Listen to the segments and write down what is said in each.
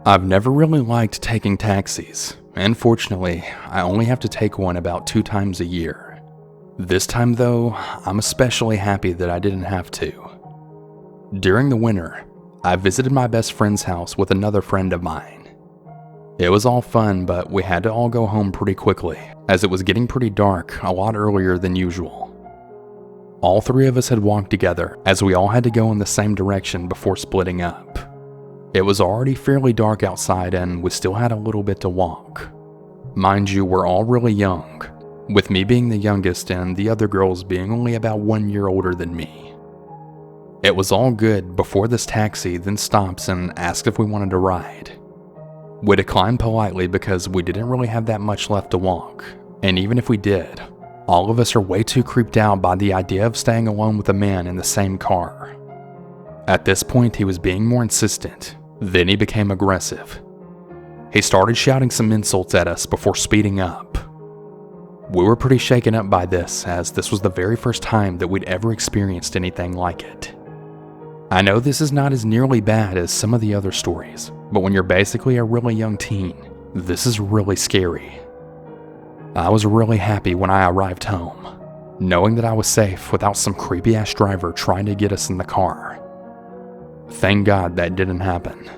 I've never really liked taking taxis, and fortunately, I only have to take one about 2 times a year. This time though, I'm especially happy that I didn't have to. During the winter, I visited my best friend's house with another friend of mine. It was all fun, but we had to all go home pretty quickly, as it was getting pretty dark a lot earlier than usual. All 3 of us had walked together, as we all had to go in the same direction before splitting up. It was already fairly dark outside and we still had a little bit to walk. Mind you, we're all really young, with me being the youngest and the other girls being only about 1 year older than me. It was all good before this taxi then stops and asks if we wanted to ride. We declined politely because we didn't really have that much left to walk, and even if we did, all of us are way too creeped out by the idea of staying alone with a man in the same car. At this point, he was being more insistent, then he became aggressive. He started shouting some insults at us before speeding up. We were pretty shaken up by this, as this was the very first time that we'd ever experienced anything like it. I know this is not as nearly bad as some of the other stories, but when you're basically a really young teen, this is really scary. I was really happy when I arrived home, knowing that I was safe without some creepy-ass driver trying to get us in the car. Thank God that didn't happen.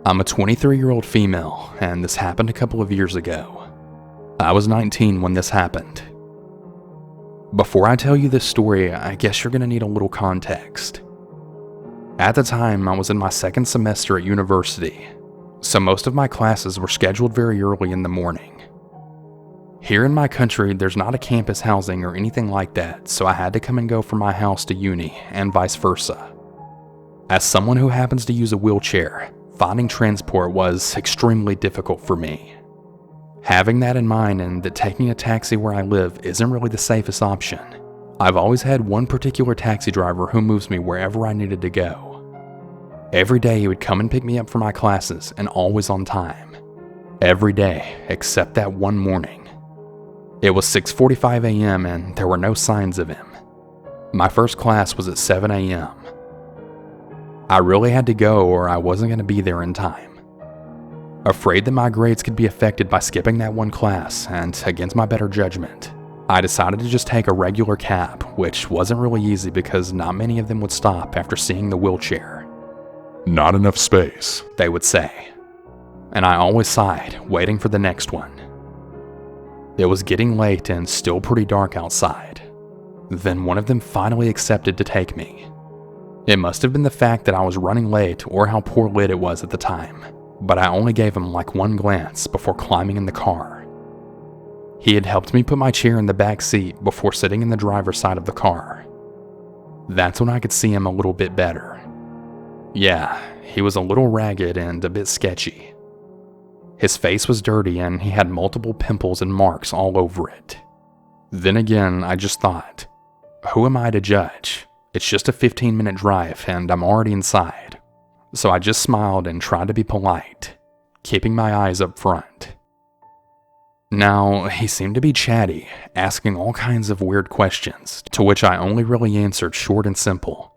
I'm a 23-year-old female, and this happened a couple of years ago. I was 19 when this happened. Before I tell you this story, I guess you're gonna need a little context. At the time, I was in my 2nd semester at university, so most of my classes were scheduled very early in the morning. Here in my country, there's not a campus housing or anything like that, so I had to come and go from my house to uni, and vice versa. As someone who happens to use a wheelchair, finding transport was extremely difficult for me. Having that in mind and that taking a taxi where I live isn't really the safest option, I've always had one particular taxi driver who moves me wherever I needed to go. Every day he would come and pick me up for my classes, and always on time. Every day, except that one morning. It was 6:45 a.m. and there were no signs of him. My first class was at 7 a.m. I really had to go or I wasn't going to be there in time. Afraid that my grades could be affected by skipping that one class, and against my better judgment, I decided to just take a regular cab, which wasn't really easy because not many of them would stop after seeing the wheelchair. Not enough space, they would say. And I always sighed, waiting for the next one. It was getting late and still pretty dark outside. Then one of them finally accepted to take me. It must have been the fact that I was running late or how poor lit it was at the time, but I only gave him like one glance before climbing in the car. He had helped me put my chair in the back seat before sitting in the driver's side of the car. That's when I could see him a little bit better. Yeah, he was a little ragged and a bit sketchy. His face was dirty and he had multiple pimples and marks all over it. Then again, I just thought, who am I to judge? It's just a 15-minute drive and I'm already inside. So I just smiled and tried to be polite, keeping my eyes up front. Now, he seemed to be chatty, asking all kinds of weird questions, to which I only really answered short and simple,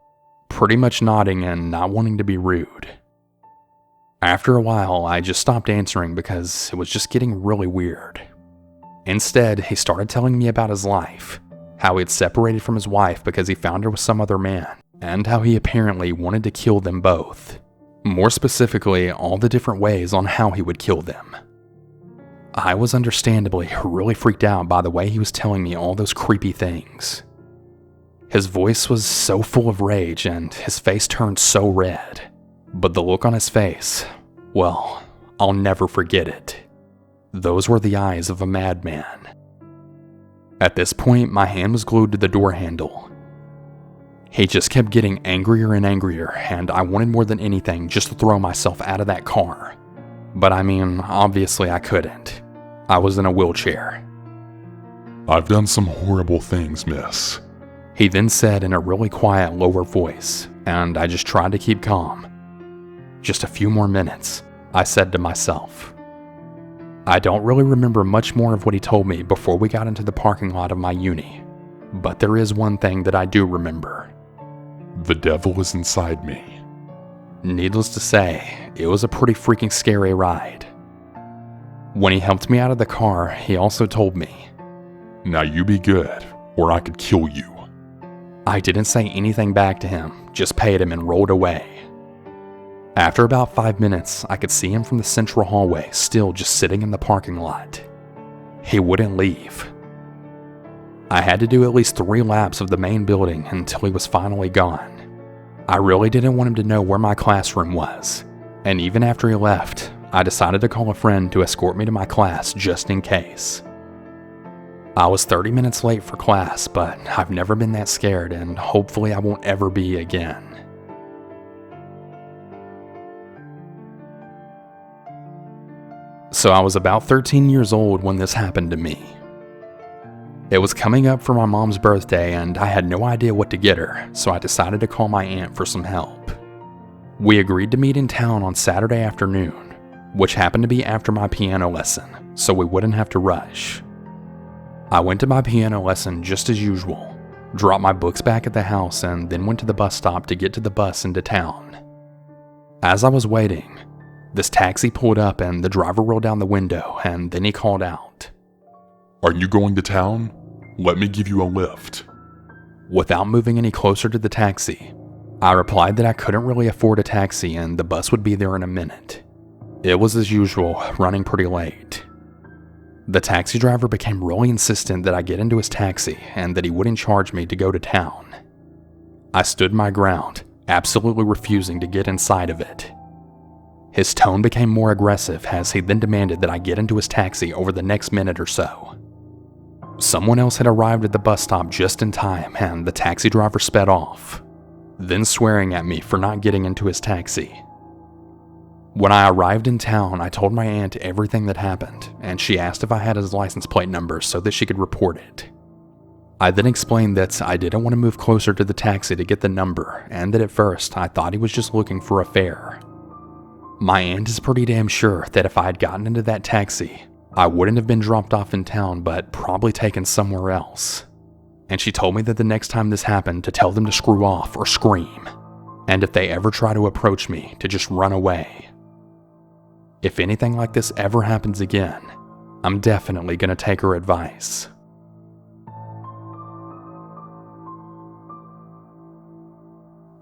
pretty much nodding and not wanting to be rude. After a while, I just stopped answering because it was just getting really weird. Instead, he started telling me about his life, how he had separated from his wife because he found her with some other man, and how he apparently wanted to kill them both. More specifically, all the different ways on how he would kill them. I was understandably really freaked out by the way he was telling me all those creepy things. His voice was so full of rage and his face turned so red. But the look on his face, well, I'll never forget it. Those were the eyes of a madman. At this point, my hand was glued to the door handle. He just kept getting angrier and angrier, and I wanted more than anything just to throw myself out of that car. But I mean, obviously I couldn't. I was in a wheelchair. I've done some horrible things, miss, he then said in a really quiet, lower voice, and I just tried to keep calm. Just a few more minutes, I said to myself. I don't really remember much more of what he told me before we got into the parking lot of my uni, but there is one thing that I do remember. The devil is inside me. Needless to say, it was a pretty freaking scary ride. When he helped me out of the car, he also told me, Now you be good, or I could kill you. I didn't say anything back to him, just paid him and rolled away. After about 5 minutes, I could see him from the central hallway, still just sitting in the parking lot. He wouldn't leave. I had to do at least 3 laps of the main building until he was finally gone. I really didn't want him to know where my classroom was, and even after he left, I decided to call a friend to escort me to my class just in case. I was 30 minutes late for class, but I've never been that scared, and hopefully I won't ever be again. So I was about 13 years old when this happened to me. It was coming up for my mom's birthday and I had no idea what to get her, so I decided to call my aunt for some help. We agreed to meet in town on Saturday afternoon, which happened to be after my piano lesson, so we wouldn't have to rush. I went to my piano lesson just as usual, dropped my books back at the house, and then went to the bus stop to get to the bus into town. As I was waiting, this taxi pulled up and the driver rolled down the window, and then he called out, Are you going to town? Let me give you a lift. Without moving any closer to the taxi, I replied that I couldn't really afford a taxi and the bus would be there in a minute. It was as usual, running pretty late. The taxi driver became really insistent that I get into his taxi and that he wouldn't charge me to go to town. I stood my ground, absolutely refusing to get inside of it. His tone became more aggressive as he then demanded that I get into his taxi over the next minute or so. Someone else had arrived at the bus stop just in time and the taxi driver sped off, then swearing at me for not getting into his taxi. When I arrived in town, I told my aunt everything that happened, and she asked if I had his license plate number so that she could report it. I then explained that I didn't want to move closer to the taxi to get the number, and that at first I thought he was just looking for a fare. My aunt is pretty damn sure that if I had gotten into that taxi, I wouldn't have been dropped off in town but probably taken somewhere else. And she told me that the next time this happened to tell them to screw off or scream, and if they ever try to approach me to just run away. If anything like this ever happens again, I'm definitely gonna take her advice.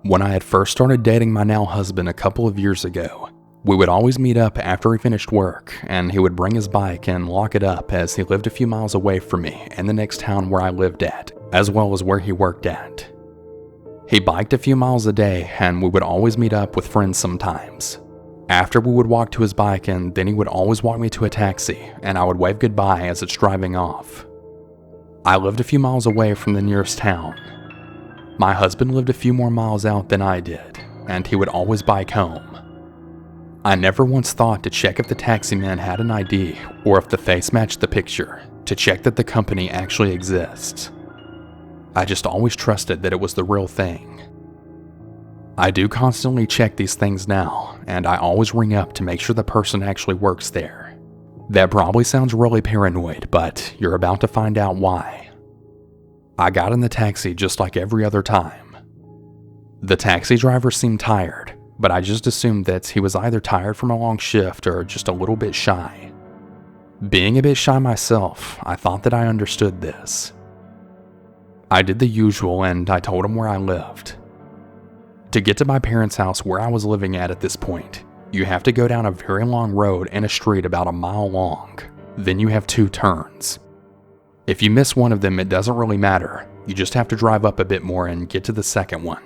When I had first started dating my now husband a couple of years ago, we would always meet up after he finished work, and he would bring his bike and lock it up as he lived a few miles away from me in the next town where I lived at, as well as where he worked at. He biked a few miles a day, and we would always meet up with friends sometimes. After, we would walk to his bike, and then he would always walk me to a taxi, and I would wave goodbye as it's driving off. I lived a few miles away from the nearest town. My husband lived a few more miles out than I did, and he would always bike home. I never once thought to check if the taxi man had an ID or if the face matched the picture, to check that the company actually exists. I just always trusted that it was the real thing. I do constantly check these things now, and I always ring up to make sure the person actually works there. That probably sounds really paranoid, but you're about to find out why. I got in the taxi just like every other time. The taxi driver seemed tired, but I just assumed that he was either tired from a long shift or just a little bit shy. Being a bit shy myself, I thought that I understood this. I did the usual and I told him where I lived. To get to my parents' house where I was living at this point, you have to go down a very long road and a street about a mile long. Then you have 2 turns. If you miss one of them, it doesn't really matter. You just have to drive up a bit more and get to the second one.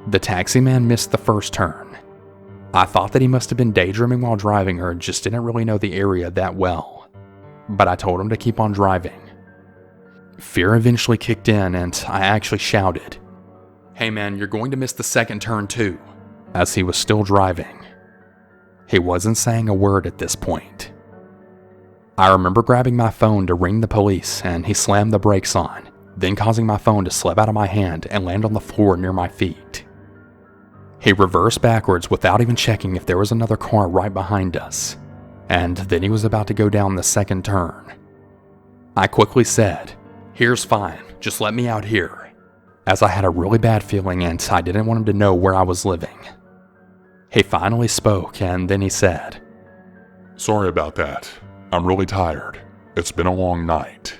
The taxi man missed the first turn. I thought that he must have been daydreaming while driving or just didn't really know the area that well. But I told him to keep on driving. Fear eventually kicked in and I actually shouted, "Hey man, you're going to miss the second turn too," as he was still driving. He wasn't saying a word at this point. I remember grabbing my phone to ring the police and he slammed the brakes on, then causing my phone to slip out of my hand and land on the floor near my feet. He reversed backwards without even checking if there was another car right behind us, and then he was about to go down the second turn. I quickly said, "Here's fine, just let me out here." as I had a really bad feeling and I didn't want him to know where I was living. He finally spoke and then he said, Sorry about that. I'm really tired. It's been a long night.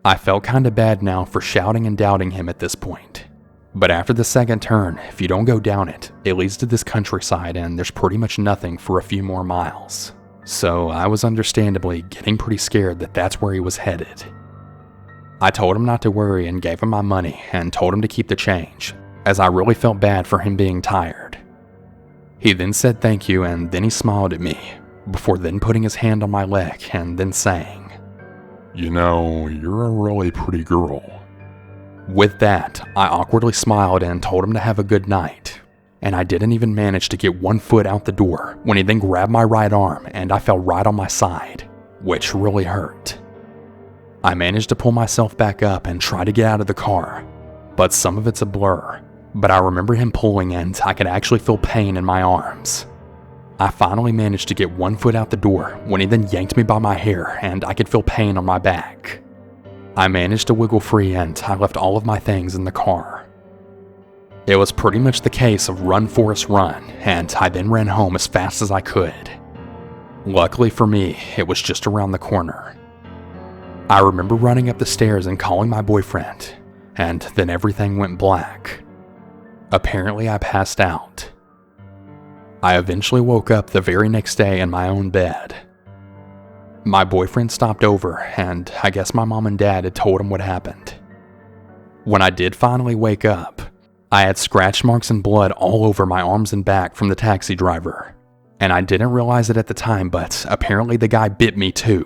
I felt kinda bad now for shouting and doubting him at this point. But after the second turn, if you don't go down it, it leads to this countryside and there's pretty much nothing for a few more miles. So I was understandably getting pretty scared that that's where he was headed. I told him not to worry and gave him my money and told him to keep the change, as I really felt bad for him being tired. He then said thank you and then he smiled at me, before then putting his hand on my leg and then saying, You know, you're a really pretty girl. With that, I awkwardly smiled and told him to have a good night, and I didn't even manage to get 1 foot out the door when he then grabbed my right arm and I fell right on my side, which really hurt. I managed to pull myself back up and try to get out of the car, but some of it's a blur, but I remember him pulling and I could actually feel pain in my arms. I finally managed to get 1 foot out the door when he then yanked me by my hair and I could feel pain on my back. I managed to wiggle free and I left all of my things in the car. It was pretty much the case of run Forrest run, and I then ran home as fast as I could. Luckily for me, it was just around the corner. I remember running up the stairs and calling my boyfriend, and then everything went black. Apparently I passed out. I eventually woke up the very next day in my own bed. My boyfriend stopped over, and I guess my mom and dad had told him what happened. When I did finally wake up, I had scratch marks and blood all over my arms and back from the taxi driver, and I didn't realize it at the time, but apparently the guy bit me too,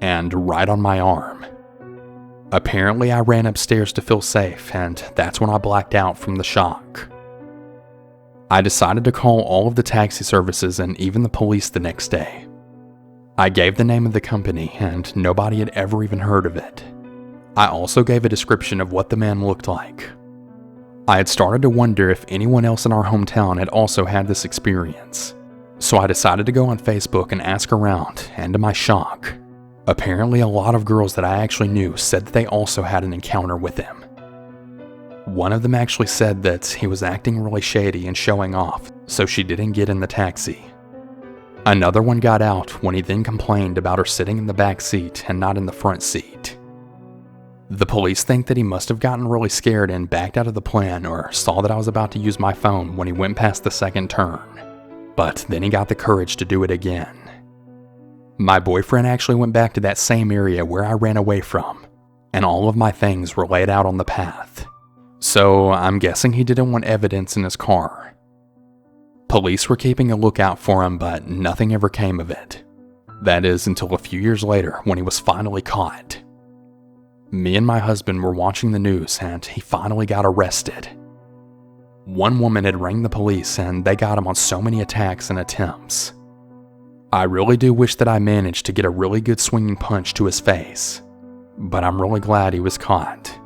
and right on my arm. Apparently I ran upstairs to feel safe, and that's when I blacked out from the shock. I decided to call all of the taxi services and even the police the next day. I gave the name of the company, and nobody had ever even heard of it. I also gave a description of what the man looked like. I had started to wonder if anyone else in our hometown had also had this experience, so I decided to go on Facebook and ask around, and to my shock, apparently a lot of girls that I actually knew said that they also had an encounter with him. One of them actually said that he was acting really shady and showing off, so she didn't get in the taxi. Another one got out when he then complained about her sitting in the back seat and not in the front seat. The police think that he must have gotten really scared and backed out of the plan, or saw that I was about to use my phone when he went past the second turn, but then he got the courage to do it again. My boyfriend actually went back to that same area where I ran away from, and all of my things were laid out on the path, so I'm guessing he didn't want evidence in his car. Police were keeping a lookout for him, but nothing ever came of it. That is until a few years later when he was finally caught. Me and my husband were watching the news and he finally got arrested. One woman had rang the police and they got him on so many attacks and attempts. I really do wish that I managed to get a really good swinging punch to his face, but I'm really glad he was caught.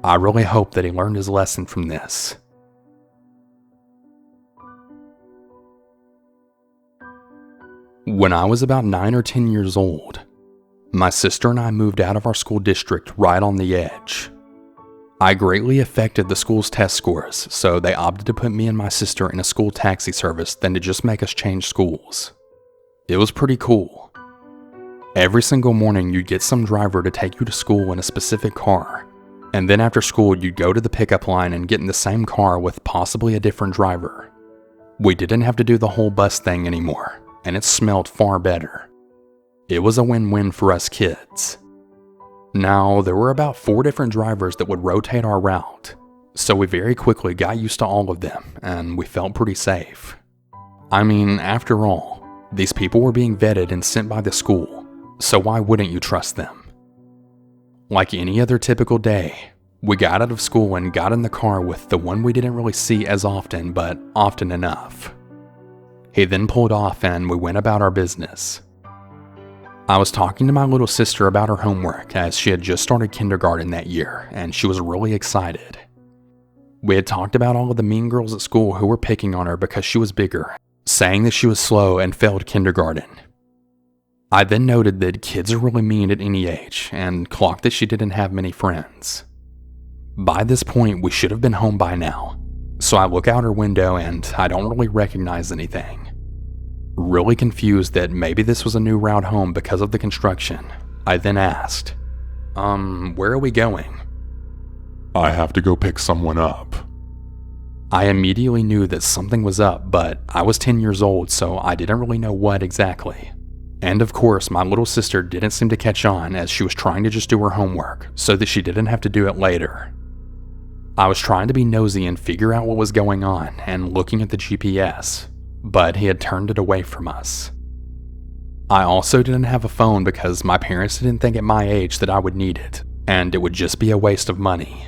I really hope that he learned his lesson from this. When I was about 9 or 10 years old, my sister and I moved out of our school district right on the edge. I greatly affected the school's test scores, so they opted to put me and my sister in a school taxi service than to just make us change schools. It was pretty cool. Every single morning you'd get some driver to take you to school in a specific car, and then after school you'd go to the pickup line and get in the same car with possibly a different driver. We didn't have to do the whole bus thing anymore, and it smelled far better. It was a win-win for us kids. Now, there were about 4 different drivers that would rotate our route, so we very quickly got used to all of them, and we felt pretty safe. I mean, after all, these people were being vetted and sent by the school, so why wouldn't you trust them? Like any other typical day, we got out of school and got in the car with the one we didn't really see as often, but often enough. He then pulled off and we went about our business. I was talking to my little sister about her homework as she had just started kindergarten that year and she was really excited. We had talked about all of the mean girls at school who were picking on her because she was bigger, saying that she was slow and failed kindergarten. I then noted that kids are really mean at any age and clocked that she didn't have many friends. By this point, we should have been home by now. So I look out her window and I don't really recognize anything. Really confused that maybe this was a new route home because of the construction, I then asked, where are we going? I have to go pick someone up. I immediately knew that something was up, but I was 10 years old, so I didn't really know what exactly. And of course, my little sister didn't seem to catch on as she was trying to just do her homework so that she didn't have to do it later. I was trying to be nosy and figure out what was going on and looking at the GPS, but he had turned it away from us. I also didn't have a phone because my parents didn't think at my age that I would need it, and it would just be a waste of money.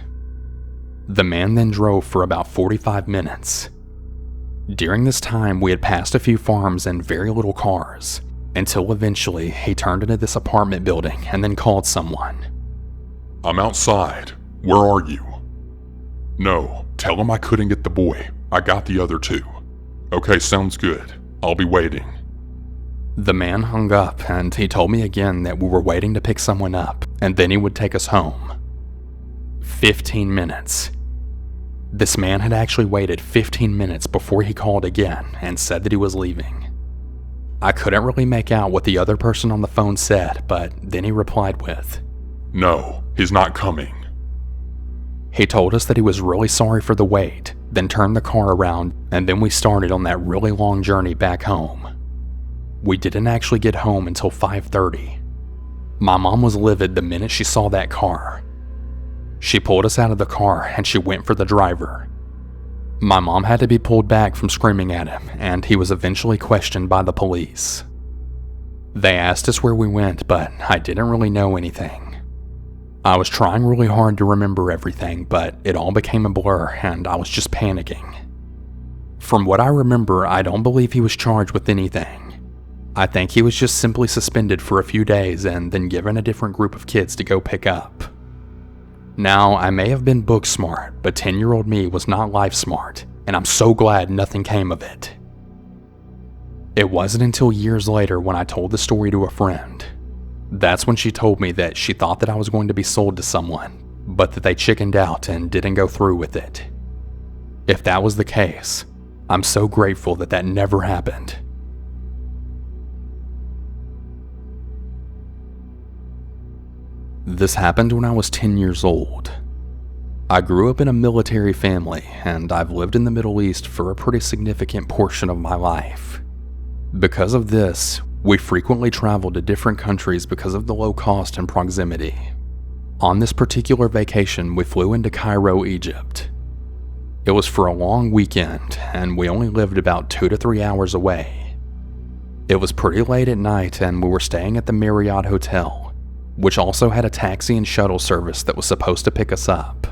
The man then drove for about 45 minutes. During this time, we had passed a few farms and very little cars, until eventually he turned into this apartment building and then called someone. I'm outside. Where are you? No, tell him I couldn't get the boy. I got the other two. Okay, sounds good. I'll be waiting. The man hung up and he told me again that we were waiting to pick someone up and then he would take us home. 15 minutes. This man had actually waited 15 minutes before he called again and said that he was leaving. I couldn't really make out what the other person on the phone said, but then he replied with, No, he's not coming. He told us that he was really sorry for the wait, then turned the car around, and then we started on that really long journey back home. We didn't actually get home until 5:30. My mom was livid the minute she saw that car. She pulled us out of the car and she went for the driver. My mom had to be pulled back from screaming at him, and he was eventually questioned by the police. They asked us where we went, but I didn't really know anything. I was trying really hard to remember everything, but it all became a blur and I was just panicking. From what I remember, I don't believe he was charged with anything. I think he was just simply suspended for a few days and then given a different group of kids to go pick up. Now, I may have been book smart, but 10-year-old me was not life smart, and I'm so glad nothing came of it. It wasn't until years later when I told the story to a friend. That's when she told me that she thought that I was going to be sold to someone, but that they chickened out and didn't go through with it. If that was the case, I'm so grateful that that never happened. This happened when I was 10 years old. I grew up in a military family, and I've lived in the Middle East for a pretty significant portion of my life. Because of this, we frequently traveled to different countries because of the low cost and proximity. On this particular vacation, we flew into Cairo, Egypt. It was for a long weekend, and we only lived about 2 to 3 hours away. It was pretty late at night, and we were staying at the Marriott Hotel, which also had a taxi and shuttle service that was supposed to pick us up.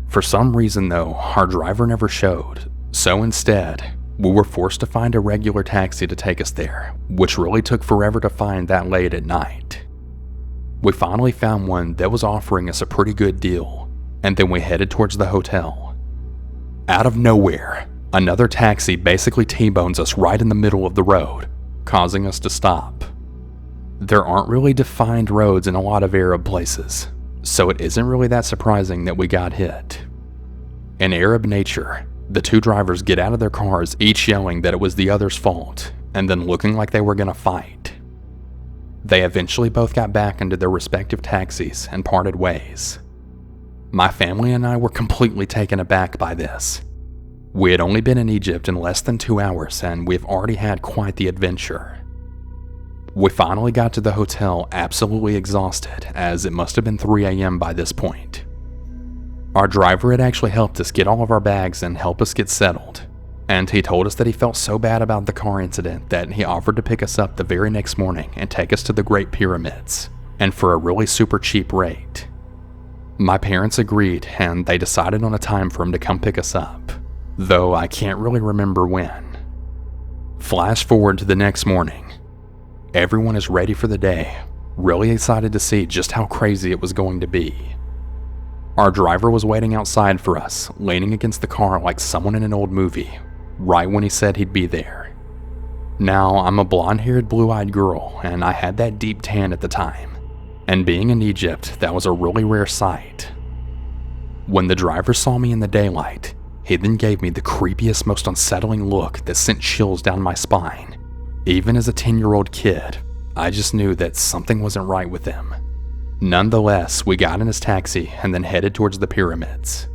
For some reason though, our driver never showed, so instead, we were forced to find a regular taxi to take us there, which really took forever to find that late at night. We finally found one that was offering us a pretty good deal, and then we headed towards the hotel. Out of nowhere, another taxi basically T-bones us right in the middle of the road, causing us to stop. There aren't really defined roads in a lot of Arab places, so it isn't really that surprising that we got hit. In Arab nature, the two drivers get out of their cars each yelling that it was the other's fault, and then looking like they were gonna fight. They eventually both got back into their respective taxis and parted ways. My family and I were completely taken aback by this. We had only been in Egypt in less than 2 hours, and we've already had quite the adventure. We finally got to the hotel absolutely exhausted, as it must have been 3 a.m. by this point. Our driver had actually helped us get all of our bags and help us get settled, and he told us that he felt so bad about the car incident that he offered to pick us up the very next morning and take us to the Great Pyramids, and for a really super cheap rate. My parents agreed, and they decided on a time for him to come pick us up, though I can't really remember when. Flash forward to the next morning. Everyone is ready for the day, really excited to see just how crazy it was going to be. Our driver was waiting outside for us, leaning against the car like someone in an old movie, right when he said he'd be there. Now, I'm a blonde-haired, blue-eyed girl, and I had that deep tan at the time, and being in Egypt, that was a really rare sight. When the driver saw me in the daylight, he then gave me the creepiest, most unsettling look that sent chills down my spine. Even as a 10-year-old kid, I just knew that something wasn't right with him. Nonetheless, we got in his taxi and then headed towards the pyramids.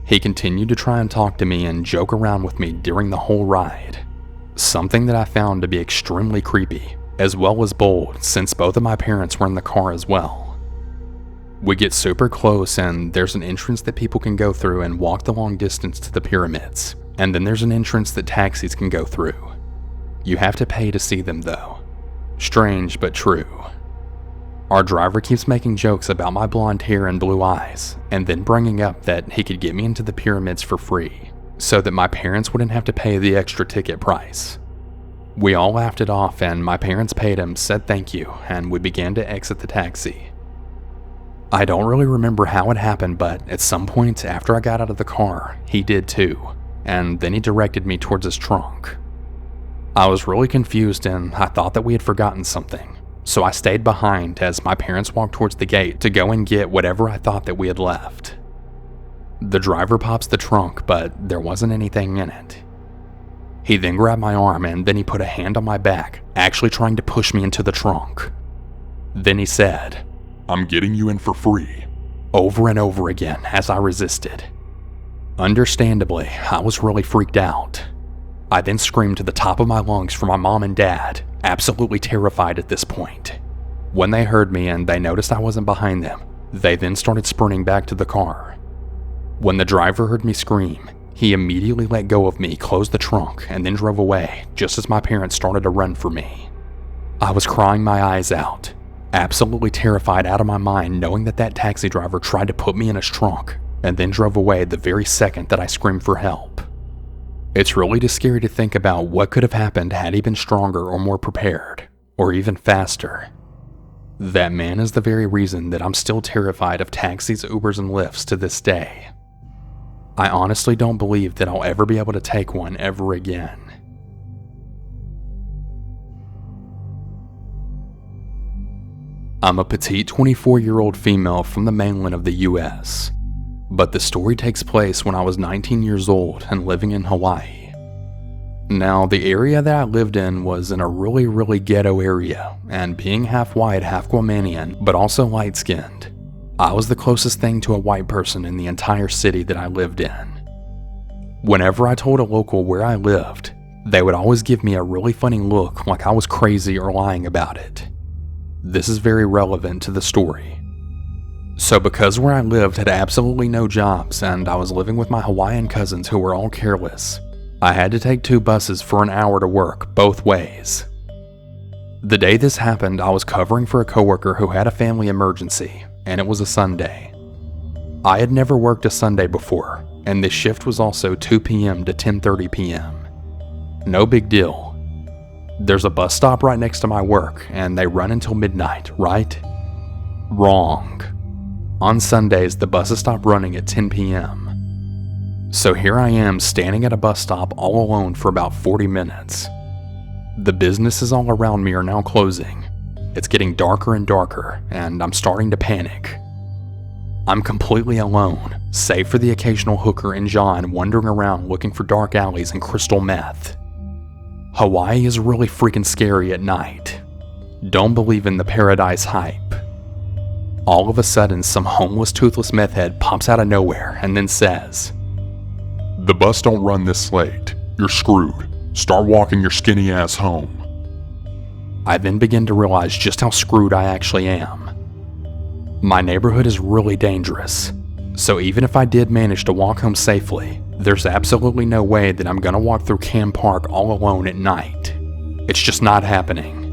He continued to try and talk to me and joke around with me during the whole ride, something that I found to be extremely creepy, as well as bold, since both of my parents were in the car as well. We get super close and there's an entrance that people can go through and walk the long distance to the pyramids, and then there's an entrance that taxis can go through. You have to pay to see them though. Strange but true. Our driver keeps making jokes about my blonde hair and blue eyes, and then bringing up that he could get me into the pyramids for free, so that my parents wouldn't have to pay the extra ticket price. We all laughed it off and my parents paid him, said thank you, and we began to exit the taxi. I don't really remember how it happened, but at some point after I got out of the car, he did too, and then he directed me towards his trunk. I was really confused and I thought that we had forgotten something, so I stayed behind as my parents walked towards the gate to go and get whatever I thought that we had left. The driver pops the trunk, but there wasn't anything in it. He then grabbed my arm and then he put a hand on my back, actually trying to push me into the trunk. Then he said, "I'm getting you in for free," over and over again as I resisted. Understandably, I was really freaked out. I then screamed to the top of my lungs for my mom and dad, absolutely terrified at this point. When they heard me and they noticed I wasn't behind them, they then started sprinting back to the car. When the driver heard me scream, he immediately let go of me, closed the trunk, and then drove away just as my parents started to run for me. I was crying my eyes out, absolutely terrified out of my mind, knowing that that taxi driver tried to put me in his trunk and then drove away the very second that I screamed for help. It's really just scary to think about what could have happened had he been stronger or more prepared, or even faster. That man is the very reason that I'm still terrified of taxis, Ubers, and Lyfts to this day. I honestly don't believe that I'll ever be able to take one ever again. I'm a petite 24-year-old female from the mainland of the US, but the story takes place when I was 19 years old and living in Hawaii. Now, the area that I lived in was in a really ghetto area, and being half white, half Guamanian, but also light-skinned, I was the closest thing to a white person in the entire city that I lived in. Whenever I told a local where I lived, they would always give me a really funny look like I was crazy or lying about it. This is very relevant to the story. So because where I lived had absolutely no jobs and I was living with my Hawaiian cousins who were all careless, I had to take 2 buses for an hour to work both ways. The day this happened, I was covering for a coworker who had a family emergency, and it was a Sunday. I had never worked a Sunday before, and this shift was also 2 p.m. to 10:30 p.m. No big deal. There's a bus stop right next to my work, and they run until midnight, right? Wrong. On Sundays, the buses stop running at 10 p.m. So here I am standing at a bus stop all alone for about 40 minutes. The businesses all around me are now closing. It's getting darker and darker, and I'm starting to panic. I'm completely alone, save for the occasional hooker and John wandering around looking for dark alleys and crystal meth. Hawaii is really freaking scary at night. Don't believe in the paradise hype. All of a sudden, some homeless, toothless meth head pops out of nowhere and then says, "The bus don't run this late. You're screwed. Start walking your skinny ass home." I then begin to realize just how screwed I actually am. My neighborhood is really dangerous, so even if I did manage to walk home safely, there's absolutely no way that I'm gonna walk through Cam Park all alone at night. It's just not happening.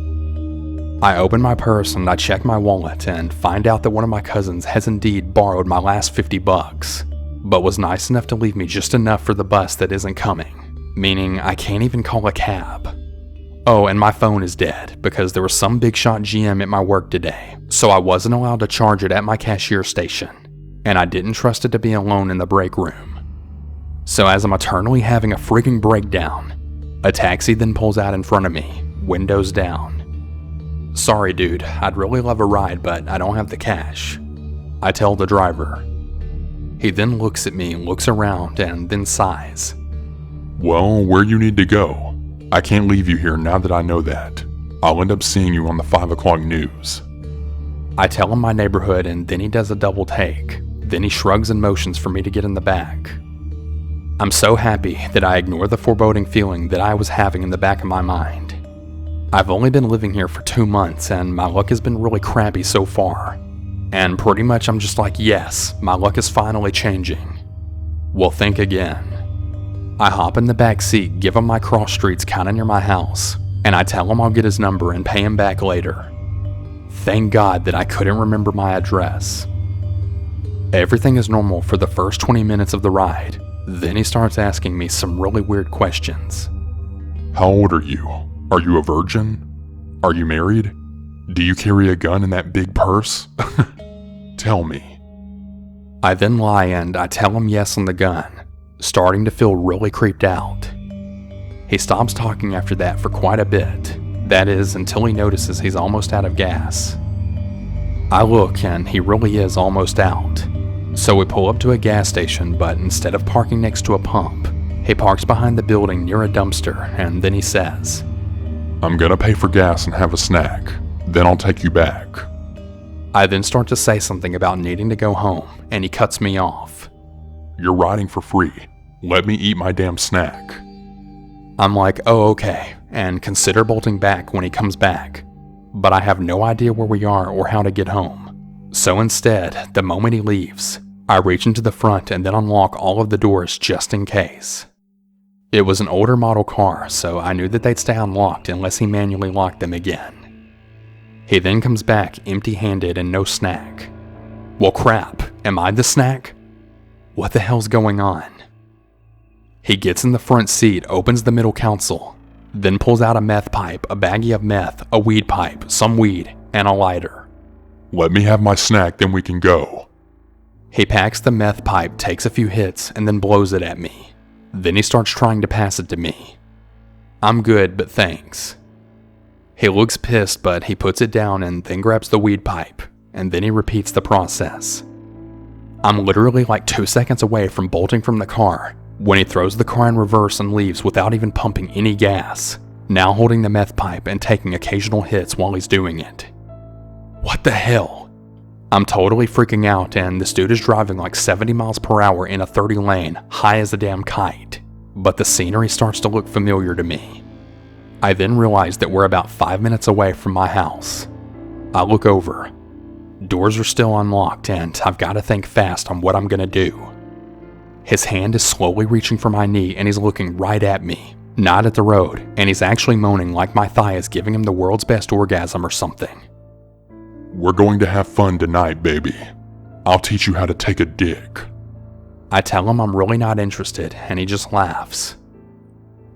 I open my purse and I check my wallet and find out that one of my cousins has indeed borrowed my last $50, but was nice enough to leave me just enough for the bus that isn't coming, meaning I can't even call a cab. Oh, and my phone is dead because there was some big shot GM at my work today, so I wasn't allowed to charge it at my cashier station, and I didn't trust it to be alone in the break room. So as I'm eternally having a freaking breakdown, a taxi then pulls out in front of me, windows down. "Sorry dude, I'd really love a ride, but I don't have the cash," I tell the driver. He then looks at me, looks around, and then sighs. Well, where you need to go. I can't leave you here now that I know that. I'll end up seeing you on the 5 o'clock news. I tell him my neighborhood, and then he does a double take. Then he shrugs and motions for me to get in the back. I'm so happy that I ignore the foreboding feeling that I was having in the back of my mind. I've only been living here for 2 months, and my luck has been really crappy so far. And pretty much I'm just like, yes, my luck is finally changing. Well, think again. I hop in the back seat, give him my cross streets kinda near my house, and I tell him I'll get his number and pay him back later. Thank God that I couldn't remember my address. Everything is normal for the first 20 minutes of the ride. Then he starts asking me some really weird questions. How old are you? Are you a virgin? Are you married? Do you carry a gun in that big purse? Tell me. I then lie and I tell him yes on the gun, starting to feel really creeped out. He stops talking after that for quite a bit. That is, until he notices he's almost out of gas. I look and he really is almost out. So we pull up to a gas station, but instead of parking next to a pump, he parks behind the building near a dumpster, and then he says, I'm gonna pay for gas and have a snack. Then I'll take you back. I then start to say something about needing to go home, and he cuts me off. You're riding for free. Let me eat my damn snack. I'm like, oh okay, and consider bolting back when he comes back. But I have no idea where we are or how to get home. So instead, the moment he leaves, I reach into the front and then unlock all of the doors just in case. It was an older model car, so I knew that they'd stay unlocked unless he manually locked them again. He then comes back empty-handed and no snack. Well crap, am I the snack? What the hell's going on? He gets in the front seat, opens the middle console, then pulls out a meth pipe, a baggie of meth, a weed pipe, some weed, and a lighter. Let me have my snack, then we can go. He packs the meth pipe, takes a few hits, and then blows it at me. Then he starts trying to pass it to me. I'm good, but thanks. He looks pissed, but he puts it down and then grabs the weed pipe, and then he repeats the process. I'm literally like 2 seconds away from bolting from the car when he throws the car in reverse and leaves without even pumping any gas, now holding the meth pipe and taking occasional hits while he's doing it. What the hell? I'm totally freaking out, and this dude is driving like 70 miles per hour in a 30 lane, high as a damn kite. But the scenery starts to look familiar to me. I then realize that we're about 5 minutes away from my house. I look over. Doors are still unlocked, and I've got to think fast on what I'm gonna do. His hand is slowly reaching for my knee, and he's looking right at me, not at the road, and he's actually moaning like my thigh is giving him the world's best orgasm or something. We're going to have fun tonight, baby. I'll teach you how to take a dick. I tell him I'm really not interested, and he just laughs.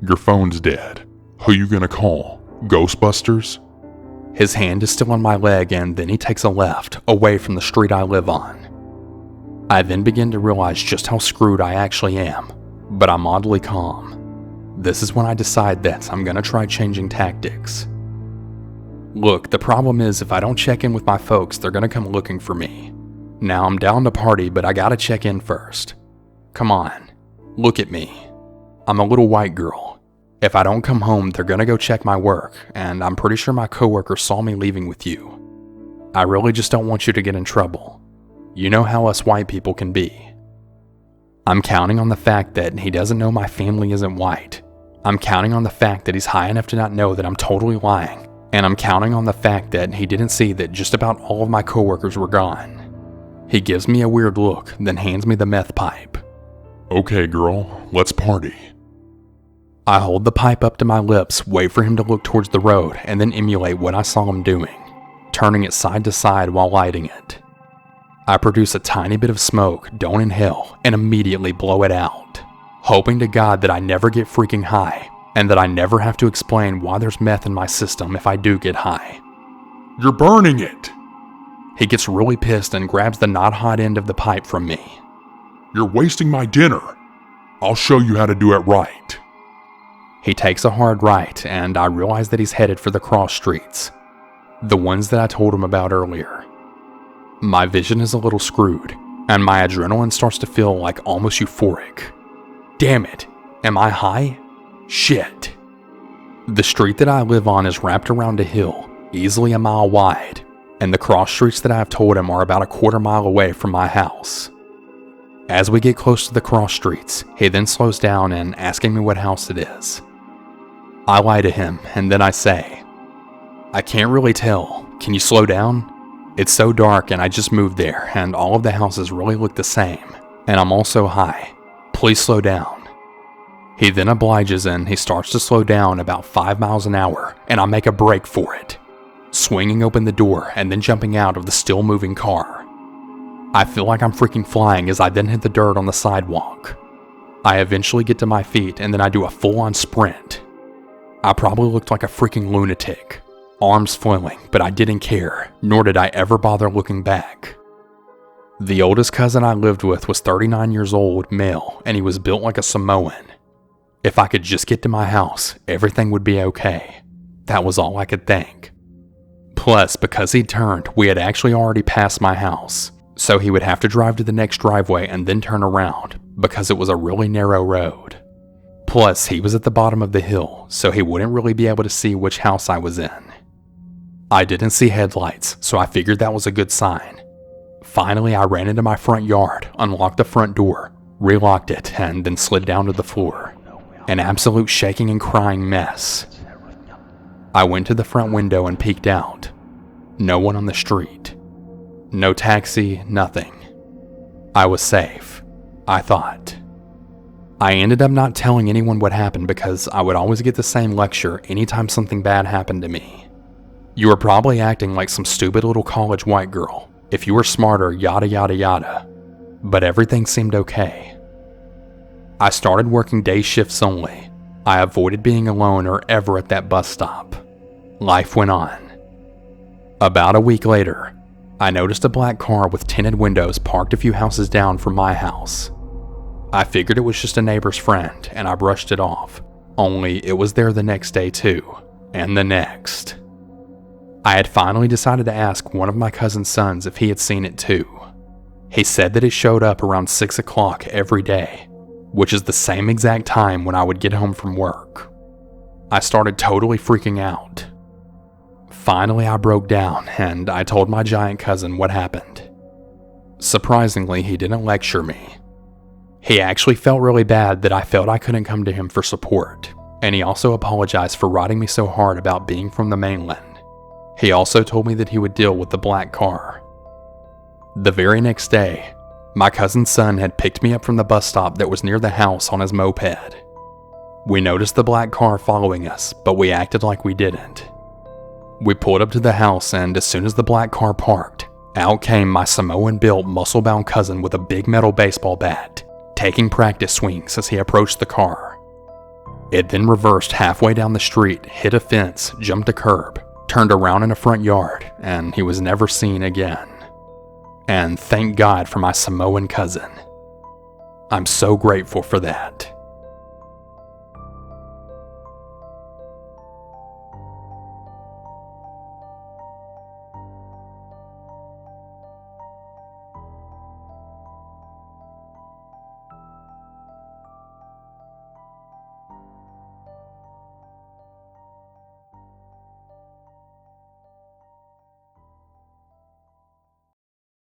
Your phone's dead. Who you gonna call? Ghostbusters? His hand is still on my leg, and then he takes a left, away from the street I live on. I then begin to realize just how screwed I actually am, but I'm oddly calm. This is when I decide that I'm gonna try changing tactics. Look, the problem is if I don't check in with my folks, they're gonna come looking for me. Now I'm down to party, but I gotta check in first. Come on, look at me. I'm a little white girl. If I don't come home, they're gonna go check my work, and I'm pretty sure my coworker saw me leaving with you. I really just don't want you to get in trouble. You know how us white people can be. I'm counting on the fact that he doesn't know my family isn't white. I'm counting on the fact that he's high enough to not know that I'm totally lying. And I'm counting on the fact that he didn't see that just about all of my coworkers were gone. He gives me a weird look, then hands me the meth pipe. Okay, girl, let's party. I hold the pipe up to my lips, wait for him to look towards the road, and then emulate what I saw him doing, turning it side to side while lighting it. I produce a tiny bit of smoke, don't inhale, and immediately blow it out, hoping to God that I never get freaking high, and that I never have to explain why there's meth in my system if I do get high. You're burning it! He gets really pissed and grabs the not hot end of the pipe from me. You're wasting my dinner. I'll show you how to do it right. He takes a hard right, and I realize that he's headed for the cross streets, the ones that I told him about earlier. My vision is a little screwed. and my adrenaline starts to feel like almost euphoric. Damn it, am I high? Shit. The street that I live on is wrapped around a hill, easily a mile wide, and the cross streets that I have told him are about a quarter mile away from my house. As we get close to the cross streets, he then slows down and asking me what house it is. I lie to him, and then I say, I can't really tell. Can you slow down? It's so dark and I just moved there, and all of the houses really look the same, and I'm also high. Please slow down. He then obliges and he starts to slow down about 5 miles an hour, and I make a break for it, swinging open the door and then jumping out of the still moving car. I feel like I'm freaking flying as I then hit the dirt on the sidewalk. I eventually get to my feet and then I do a full-on sprint. I probably looked like a freaking lunatic, arms flailing, but I didn't care, nor did I ever bother looking back. The oldest cousin I lived with was 39 years old, male, and he was built like a Samoan. If I could just get to my house, everything would be okay. That was all I could think. Plus, because he'd turned, we had actually already passed my house, so he would have to drive to the next driveway and then turn around, because it was a really narrow road. Plus, he was at the bottom of the hill, so he wouldn't really be able to see which house I was in. I didn't see headlights, so I figured that was a good sign. Finally, I ran into my front yard, unlocked the front door, relocked it, and then slid down to the floor. An absolute shaking and crying mess. I went to the front window and peeked out. No one on the street. No taxi, nothing. I was safe, I thought. I ended up not telling anyone what happened because I would always get the same lecture anytime something bad happened to me. You were probably acting like some stupid little college white girl. If you were smarter, yada yada yada. But everything seemed okay. I started working day shifts only. I avoided being alone or ever at that bus stop. Life went on. About a week later, I noticed a black car with tinted windows parked a few houses down from my house. I figured it was just a neighbor's friend, and I brushed it off, only it was there the next day too, and the next. I had finally decided to ask one of my cousin's sons if he had seen it too. He said that it showed up around 6 o'clock every day, which is the same exact time when I would get home from work. I started totally freaking out. Finally, I broke down and I told my giant cousin what happened. Surprisingly, he didn't lecture me. He actually felt really bad that I felt I couldn't come to him for support, and he also apologized for riding me so hard about being from the mainland. He also told me that he would deal with the black car. The very next day, my cousin's son had picked me up from the bus stop that was near the house on his moped. We noticed the black car following us, but we acted like we didn't. We pulled up to the house, and as soon as the black car parked, out came my Samoan-built, muscle-bound cousin with a big metal baseball bat, taking practice swings as he approached the car. It then reversed halfway down the street, hit a fence, jumped a curb, turned around in a front yard, and he was never seen again. And thank God for my Samoan cousin. I'm so grateful for that.